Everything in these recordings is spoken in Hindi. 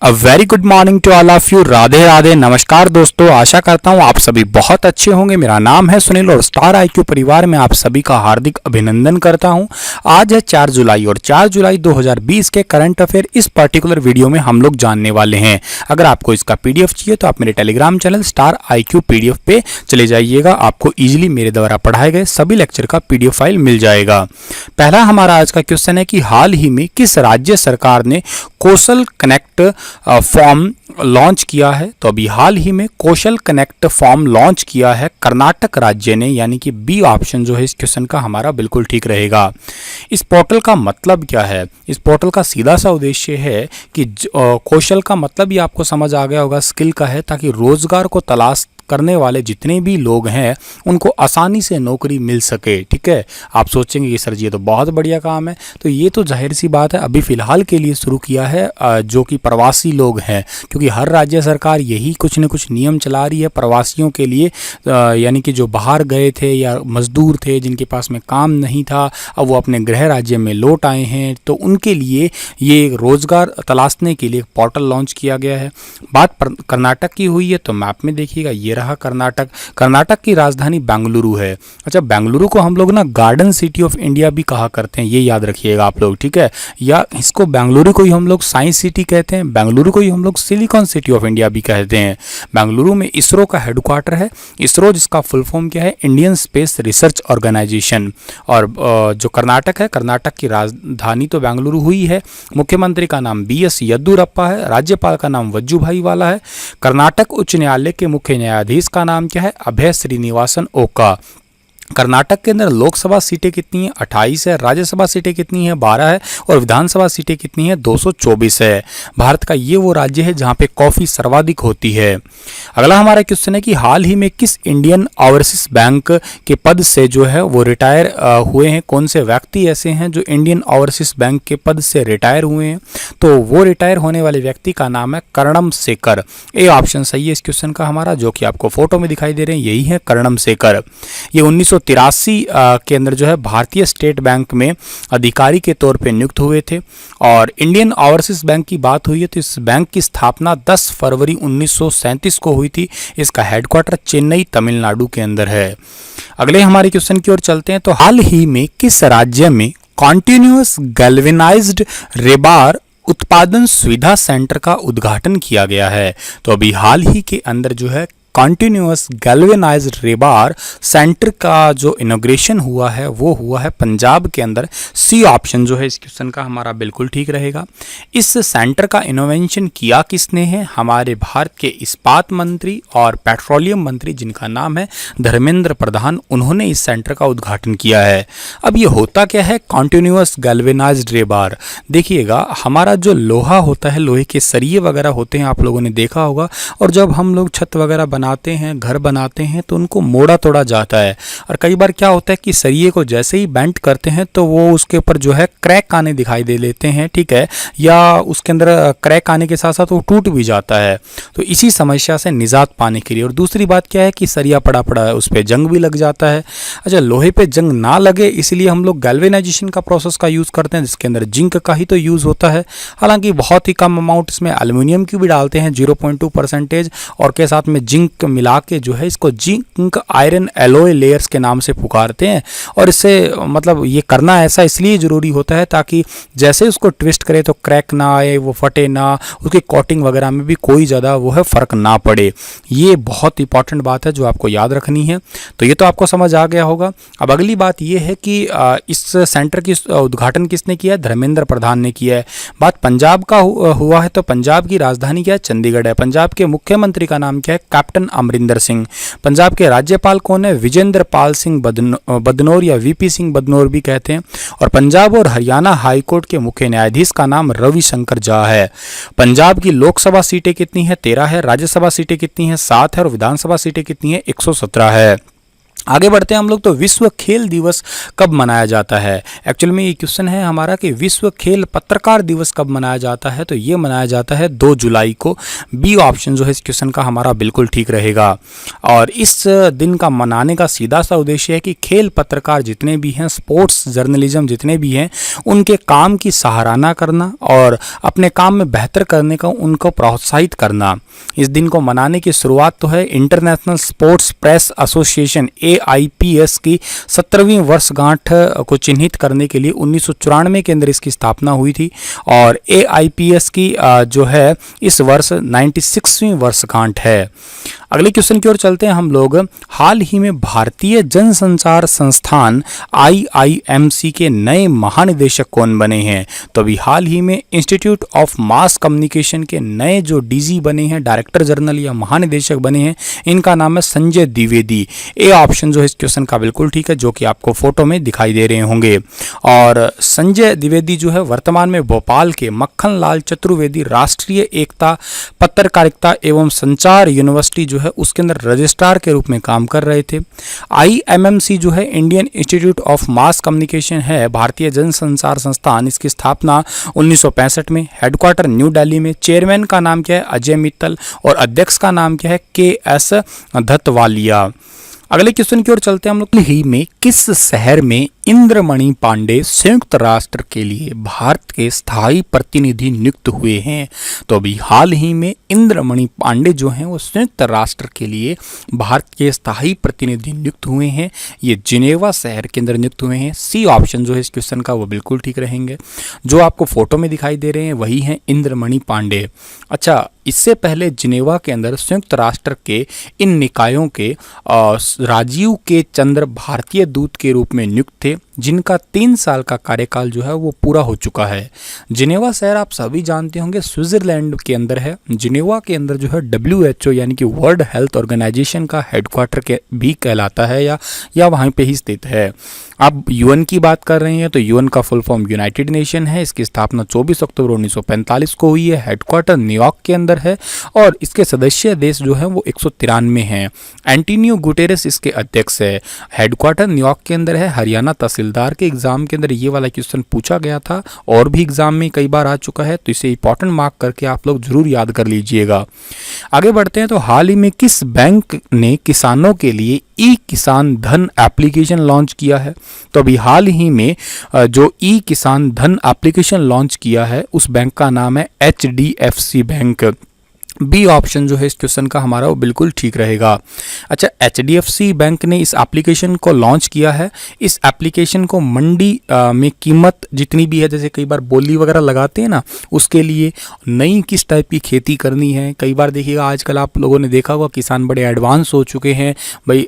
A very good morning to all of you. Radhe Radhe, नमस्कार दोस्तों। आशा करता हूँ आप सभी बहुत अच्छे होंगे। मेरा नाम है सुनील और स्टार आईक्यू परिवार में आप सभी का हार्दिक अभिनंदन करता हूँ। आज है 4 जुलाई और 4 जुलाई 2020 के करंट अफेयर इस पर्टिकुलर वीडियो में हम लोग जानने वाले हैं। अगर आपको इसका पीडीएफ चाहिए तो आप मेरे Telegram channel star IQ PDF पे चले जाइएगा। आपको ईजिली मेरे द्वारा पढ़ाए गए सभी लेक्चर का पीडीएफ फाइल मिल जाएगा। पहला हमारा आज का क्वेश्चन है कि हाल ही में किस राज्य सरकार ने कौशल कनेक्ट फॉर्म लॉन्च किया है। तो अभी हाल ही में कौशल कनेक्ट फॉर्म लॉन्च किया है कर्नाटक राज्य ने, यानी कि बी ऑप्शन जो है इस क्वेश्चन का हमारा बिल्कुल ठीक रहेगा। इस पोर्टल का मतलब क्या है? इस पोर्टल का सीधा सा उद्देश्य है कि कौशल का मतलब ही आपको समझ आ गया होगा, स्किल का है, ताकि रोजगार को तलाश करने वाले जितने भी लोग हैं उनको आसानी से नौकरी मिल सके। ठीक है, आप सोचेंगे कि सर जी ये तो बहुत बढ़िया काम है। तो ये तो जाहिर सी बात है अभी फ़िलहाल के लिए शुरू किया है जो कि प्रवासी लोग हैं, क्योंकि हर राज्य सरकार यही कुछ न कुछ नियम चला रही है प्रवासियों के लिए, यानी कि जो बाहर गए थे या मजदूर थे जिनके पास में काम नहीं था, अब वो अपने गृह राज्य में लौट आए हैं, तो उनके लिए ये रोज़गार तलाशने के लिए एक पोर्टल लॉन्च किया गया है। बात कर्नाटक की हुई है तो मैप में देखिएगा ये रहा कर्नाटक। कर्नाटक की राजधानी बेंगलुरु है। अच्छा, बेंगलुरु को हम लोग ना गार्डन सिटी ऑफ इंडिया भी कहा करते हैं, ये याद रखिएगा आप लोग। ठीक है, या इसको बेंगलुरु को ही हम लोग साइंस सिटी कहते हैं, बेंगलुरु को ही हम लोग सिलिकॉन सिटी ऑफ इंडिया भी कहते हैं। बेंगलुरु में इसरो का हेडक्वार्टर है। इसरो जिसका फुल फॉर्म क्या है? Indian Space Research Organisation. और जो कर्नाटक है, कर्नाटक की राजधानी तो बेंगलुरु हुई है। मुख्यमंत्री का नाम BS येदियुरप्पा है। राज्यपाल का नाम वजुभाई वाला है। कर्नाटक उच्च न्यायालय के मुख्य न्यायाधीश का नाम क्या है? अभय श्रीनिवासन ओका। कर्नाटक के अंदर लोकसभा सीटें कितनी हैं? 28 है। राज्यसभा सीटें कितनी हैं? 12 है। और विधानसभा सीटें कितनी हैं? 224 है। भारत का ये वो राज्य है जहां पे कॉफी सर्वाधिक होती है। अगला हमारा क्वेश्चन है कि हाल ही में किस इंडियन ओवरसीज बैंक के पद से जो है वो रिटायर हुए हैं? कौन से व्यक्ति ऐसे हैं जो इंडियन ओवरसीज बैंक के पद से रिटायर हुए हैं? तो वो रिटायर होने वाले व्यक्ति का नाम है कर्णम शेखर। ए ऑप्शन सही है इस क्वेश्चन का हमारा, जो कि आपको फोटो में दिखाई दे रहे हैं, यही है कर्णम शेखर। ये 1983 के अंदर जो है भारतीय स्टेट बैंक में अधिकारी के तौर पे नियुक्त हुए थे। और इंडियन ओवरसीज बैंक की बात हुई है तो इस बैंक की स्थापना 10 फरवरी 1937 को हुई थी। इसका हेडक्वार्टर चेन्नई तमिलनाडु के अंदर है। अगले हमारे क्वेश्चन की ओर चलते हैं। तो हाल ही में किस राज्य में कॉन्टिन्यूअस गैल्वेनाइज्ड रेबार उत्पादन सुविधा सेंटर का उद्घाटन किया गया है? तो अभी हाल ही के अंदर जो है कॉन्टिन्यूअस गैल्वेनाइज्ड रेबार सेंटर का जो इनॉग्रेशन हुआ है वो हुआ है पंजाब के अंदर। सी ऑप्शन जो है इस क्वेश्चन का हमारा बिल्कुल ठीक रहेगा। इस सेंटर का इनोवेशन किया किसने है? हमारे भारत के इस्पात मंत्री और पेट्रोलियम मंत्री जिनका नाम है धर्मेंद्र प्रधान, उन्होंने इस सेंटर का उद्घाटन किया है। अब ये होता क्या है कॉन्टिन्यूअस गैल्वेनाइज्ड रेबार? देखिएगा, हमारा जो लोहा होता है, लोहे के सरिये वगैरह होते हैं, आप लोगों ने देखा होगा, और जब हम लोग छत वगैरह बनाते हैं, घर बनाते हैं, तो उनको मोड़ा तोड़ा जाता है। और कई बार क्या होता है कि सरिये को जैसे ही बेंड करते हैं तो वो उसके ऊपर जो है क्रैक आने दिखाई दे लेते हैं। ठीक है, या उसके अंदर क्रैक आने के साथ साथ वो टूट भी जाता है। तो इसी समस्या से निजात पाने के लिए, और दूसरी बात क्या है कि सरिया पड़ा पड़ा है, उस पर जंग भी लग जाता है। अच्छा, लोहे पे जंग ना लगे इसलिए हम लोग गैल्वेनाइजेशन का प्रोसेस का यूज़ करते हैं, जिसके अंदर जिंक का ही तो यूज़ होता है। हालांकि बहुत ही कम अमाउंट इसमें एल्युमिनियम की भी डालते हैं 0.2%, और के साथ में जिंक मिला के जो है इसको जिंक आयरन एलॉय लेयर्स के नाम से पुकारते हैं। और इससे मतलब ये करना ऐसा इसलिए ज़रूरी होता है ताकि जैसे उसको ट्विस्ट करे तो क्रैक ना आए, वो फटे ना, उसकी कोटिंग वगैरह में भी कोई ज़्यादा वो है फ़र्क ना पड़े। ये बहुत इंपॉर्टेंट बात है जो आपको याद रखनी है। तो ये तो आपको समझ आ गया होगा। अब अगली बात ये है कि इस सेंटर की उद्घाटन किसने किया है? धर्मेंद्र प्रधान ने किया है। बात पंजाब का हुआ है तो पंजाब की राजधानी क्या है? चंडीगढ़ है। पंजाब के मुख्यमंत्री का नाम क्या है? कैप्टन अमरिंदर सिंह। पंजाब के राज्यपाल कौन है? विजेंद्र पाल सिंह बदनौर या VP सिंह बदनौर भी कहते हैं। और पंजाब और हरियाणा हाईकोर्ट के मुख्य न्यायाधीश का नाम रविशंकर झा है। पंजाब की लोकसभा सीटें कितनी है? 13 है। राज्यसभा सीटें कितनी है? 7 है। और विधानसभा सीटें कितनी है? 117 है। आगे बढ़ते हैं हम लोग। तो विश्व खेल दिवस कब मनाया जाता है? एक्चुअली में ये क्वेश्चन है हमारा कि विश्व खेल पत्रकार दिवस कब मनाया जाता है? तो ये मनाया जाता है 2 जुलाई को। बी ऑप्शन जो है इस क्वेश्चन का हमारा बिल्कुल ठीक रहेगा। और इस दिन का मनाने का सीधा सा उद्देश्य है कि खेल पत्रकार जितने भी हैं, स्पोर्ट्स जर्नलिज्म जितने भी हैं, उनके काम की सराहना करना और अपने काम में बेहतर करने का उनको प्रोत्साहित करना। इस दिन को मनाने की शुरुआत तो है international sports press association AIPS की 17वीं वर्षगांठ को चिन्हित करने के लिए 1994 के अंदर इसकी स्थापना हुई थी। और AIPS की जो है इस वर्ष 96वीं वर्षगांठ है। अगले क्वेश्चन की ओर चलते हैं हम लोग। हाल ही में भारतीय जनसंचार संस्थान IIMC के नए महानिदेशक कौन बने हैं? तो अभी हाल ही में इंस्टीट्यूट ऑफ मास कम्युनिकेशन के नए जो DG बने हैं, डायरेक्टर जनरल या महानिदेशक बने हैं, इनका नाम है संजय द्विवेदी। ए ऑप्शन जो है इस क्वेश्चन का बिल्कुल ठीक है, जो कि आपको फोटो में दिखाई दे रहे होंगे। और संजय द्विवेदी जो है वर्तमान में भोपाल के मक्खन लाल चतुर्वेदी राष्ट्रीय एकता पत्रकारिता एवं संचार यूनिवर्सिटी जो है उसके अंदर रजिस्ट्रार के रूप में काम कर रहे थे। IIMC जो है Indian institute of mass communication है, भारतीय जनसंचार संस्थान, इसकी स्थापना 1965 में, हेडक्वार्टर न्यू दिल्ली में। चेयरमैन का नाम क्या है? अजय मित्तल। और अध्यक्ष का नाम क्या है? KS धतवालिया। अगले क्वेश्चन की ओर चलते हैं हम लोग। ही में किस शहर में इंद्रमणि पांडे संयुक्त राष्ट्र के लिए भारत के स्थायी प्रतिनिधि नियुक्त हुए हैं? तो अभी हाल ही में इंद्रमणि पांडे जो हैं वो संयुक्त राष्ट्र के लिए भारत के स्थायी प्रतिनिधि नियुक्त हुए हैं। ये जिनेवा शहर के अंदर नियुक्त हुए हैं। सी ऑप्शन जो है इस क्वेश्चन का वो बिल्कुल ठीक रहेंगे। जो आपको फोटो में दिखाई दे रहे हैं वही हैं इंद्रमणि पांडे। अच्छा, इससे पहले जिनेवा के अंदर संयुक्त राष्ट्र के इन निकायों के राजीव के चंद्र भारतीय दूत के रूप में नियुक्त थे, जिनका 3 साल का कार्यकाल जो है वो पूरा हो चुका है। जिनेवा शहर आप सभी जानते होंगे स्विट्जरलैंड के अंदर है। जिनेवा के अंदर जो है WHO यानी कि वर्ल्ड हेल्थ ऑर्गेनाइजेशन का हेडक्वार्टर के भी कहलाता है या वहीं पे ही स्थित है। आप UN की बात कर रहे हैं तो UN का फुल फॉर्म यूनाइटेड नेशन है। इसकी स्थापना 24 अक्टूबर 1945 को हुई है। हेडक्वार्टर न्यूयॉर्क के अंदर है और इसके सदस्य देश जो है वो 193 हैं। एंटोनियो गुटेरेस इसके अध्यक्ष है। हेडक्वार्टर न्यूयॉर्क के अंदर है। हरियाणा तहसीलदार के एग्जाम के अंदर ये वाला क्वेश्चन पूछा गया था और भी एग्जाम में कई बार आ चुका है, तो इसे इंपॉर्टेंट मार्क करके आप लोग जरूर याद कर लीजिएगा। आगे बढ़ते हैं। तो हाल ही में किस बैंक ने किसानों के लिए ई किसान धन एप्लीकेशन लॉन्च किया है? तो अभी हाल ही में जो ई किसान धन एप्लीकेशन लॉन्च किया है उस बैंक का नाम है HDFC बैंक। बी ऑप्शन जो है इस क्वेश्चन का हमारा वो बिल्कुल ठीक रहेगा। अच्छा, HDFC बैंक ने इस एप्लीकेशन को लॉन्च किया है। इस एप्लीकेशन को मंडी में कीमत जितनी भी है, जैसे कई बार बोली वगैरह लगाते हैं ना, उसके लिए नई किस टाइप की खेती करनी है। कई बार देखिएगा आजकल आप लोगों ने देखा होगा किसान बड़े एडवांस हो चुके हैं भाई।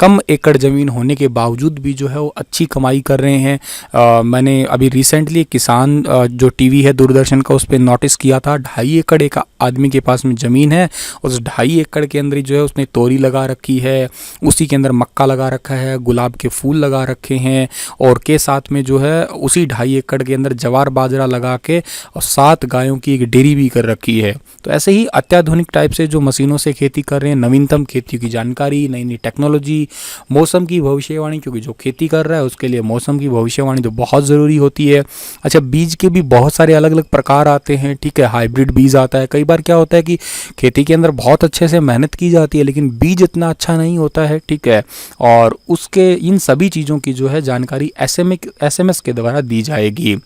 कम एकड़ ज़मीन होने के बावजूद भी जो है वो अच्छी कमाई कर रहे हैं। मैंने अभी रिसेंटली किसान जो TV है दूरदर्शन का, उस पर नोटिस किया था। 2.5 एकड़ एक आदमी के पास में ज़मीन है। उस 2.5 एकड़ के अंदर जो है उसने तोरी लगा रखी है, उसी के अंदर मक्का लगा रखा है, गुलाब के फूल लगा रखे हैं और के साथ में जो है उसी 2.5 एकड़ के अंदर जवार बाजरा लगा के और 7 गायों की एक डेयरी भी कर रखी है। तो ऐसे ही अत्याधुनिक टाइप से जो मशीनों से खेती कर रहे हैं, नवीनतम खेती की जानकारी, नई नई टेक्नोलॉजी, मौसम की भविष्यवाणी, क्योंकि जो खेती कर रहा है उसके लिए मौसम की भविष्यवाणी तो बहुत ज़रूरी होती है। अच्छा, बीज के भी बहुत सारे अलग अलग प्रकार आते हैं, ठीक है। हाइब्रिड बीज आता है। कई बार क्या होता है कि खेती के अंदर बहुत अच्छे से मेहनत की जाती है लेकिन बीज इतना अच्छा नहीं होता है, ठीक है। और उसके इन सभी चीज़ों की जो है जानकारी SMS के द्वारा दी जाएगी।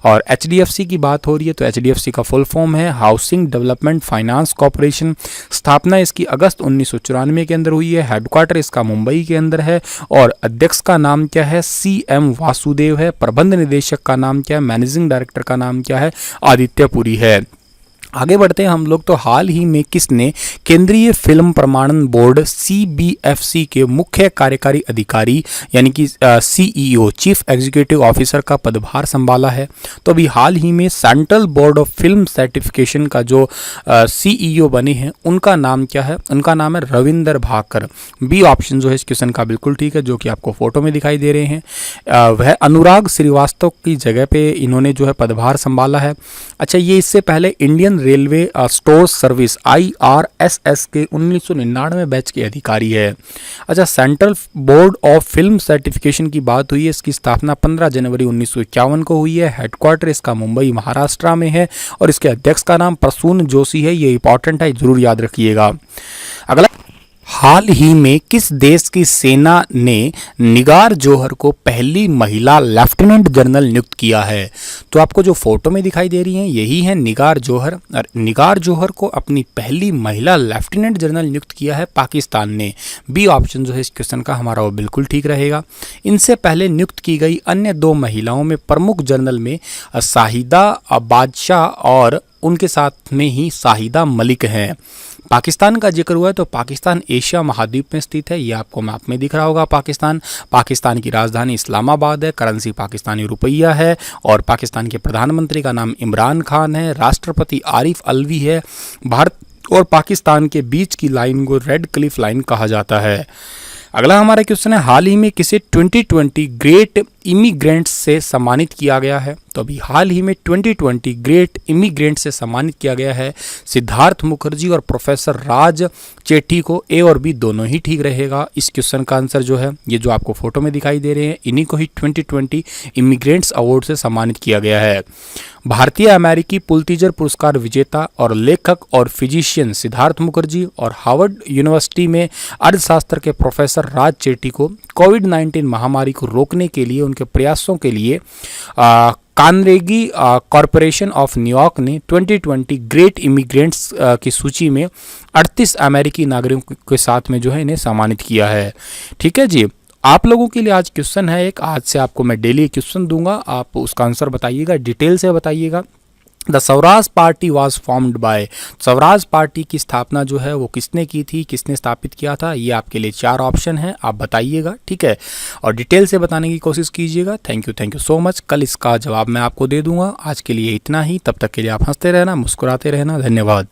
और HDFC की बात हो रही है तो HDFC का फुल फॉर्म है हाउसिंग डेवलपमेंट फाइनेंस कॉर्पोरेशन। स्थापना इसकी अगस्त 1994 के अंदर हुई है। हेडक्वार्टर इसका मुंबई के अंदर है और अध्यक्ष का नाम क्या है? CM वासुदेव है। प्रबंध निदेशक का नाम क्या है? मैनेजिंग डायरेक्टर का नाम क्या है? आदित्य पुरी है। आगे बढ़ते हैं हम लोग। तो हाल ही में किसने केंद्रीय फिल्म प्रमाणन बोर्ड CBFC के मुख्य कार्यकारी अधिकारी यानी कि CEO चीफ एग्जीक्यूटिव ऑफिसर का पदभार संभाला है? तो अभी हाल ही में central board of film certification का जो CEO बने हैं उनका नाम क्या है? उनका नाम है रविंदर भाकर। बी ऑप्शन जो है इस क्वेश्चन का बिल्कुल ठीक है, जो कि आपको फोटो में दिखाई दे रहे हैं। वह अनुराग श्रीवास्तव की जगह पे इन्होंने जो है पदभार संभाला है। अच्छा, ये इससे पहले Indian railway store service IRSS के 1999 बैच के अधिकारी है। अच्छा, central board of film certification की बात हुई है, इसकी स्थापना 15 जनवरी 1951 को हुई है। हेडक्वार्टर इसका मुंबई महाराष्ट्र में है और इसके अध्यक्ष का नाम प्रसून जोशी है। ये इंपॉर्टेंट है, जरूर याद रखिएगा। अगला, हाल ही में किस देश की सेना ने निगार जौहर को पहली महिला लेफ्टिनेंट जनरल नियुक्त किया है? तो आपको जो फोटो में दिखाई दे रही हैं यही है निगार जौहर। और निगार जौहर को अपनी पहली महिला लेफ्टिनेंट जनरल नियुक्त किया है पाकिस्तान ने। बी ऑप्शन जो है इस क्वेश्चन का हमारा वो बिल्कुल ठीक रहेगा। इनसे पहले नियुक्त की गई अन्य 2 महिलाओं में प्रमुख जनरल में शाहिदा बादशाह और उनके साथ में ही शाहिदा मलिक हैं। पाकिस्तान का जिक्र हुआ है तो पाकिस्तान एशिया महाद्वीप में स्थित है। ये आपको मैप में दिख रहा होगा। पाकिस्तान की राजधानी इस्लामाबाद है, करेंसी पाकिस्तानी रुपया है और पाकिस्तान के प्रधानमंत्री का नाम इमरान खान है, राष्ट्रपति आरिफ अलवी है। भारत और पाकिस्तान के बीच की लाइन को रेड क्लिफ लाइन कहा जाता है। अगला हमारा क्वेश्चन है, हाल ही में किसे 2020 ग्रेट इमिग्रेंट्स से सम्मानित किया गया है? तो अभी हाल ही में 2020 ग्रेट इमिग्रेंट से सम्मानित किया गया है सिद्धार्थ मुखर्जी और प्रोफेसर राज चेट्टी को। ए और बी दोनों ही ठीक रहेगा। इस क्वेश्चन का आंसर जो है ये जो आपको फोटो में दिखाई दे रहे हैं इन्हीं को ही 2020 इमिग्रेंट्स अवार्ड से सम्मानित किया गया है। भारतीय अमेरिकी पुलित्जर पुरस्कार विजेता और लेखक और फिजिशियन सिद्धार्थ मुखर्जी और हार्वर्ड यूनिवर्सिटी में अर्थशास्त्र के प्रोफेसर राज चेट्टी को कोविड-19 महामारी को रोकने के लिए उनके प्रयासों के लिए कार्नेगी कॉरपोरेशन ऑफ न्यूयॉर्क ने 2020 ग्रेट इमिग्रेंट्स की सूची में 38 अमेरिकी नागरिकों के साथ में जो है इन्हें सम्मानित किया है। ठीक है जी। आप लोगों के लिए आज क्वेश्चन है एक, आज से आपको मैं डेली क्वेश्चन दूंगा, आप उसका आंसर बताइएगा, डिटेल से बताइएगा। The Swaraj party was formed by, Swaraj party की स्थापना जो है वो किसने की थी, किसने स्थापित किया था? ये आपके लिए 4 ऑप्शन है, आप बताइएगा। ठीक है, और डिटेल से बताने की कोशिश कीजिएगा। Thank you so much. कल इसका जवाब मैं आपको दे दूंगा। आज के लिए इतना ही, तब तक के लिए आप हंसते रहना, मुस्कुराते रहना। धन्यवाद।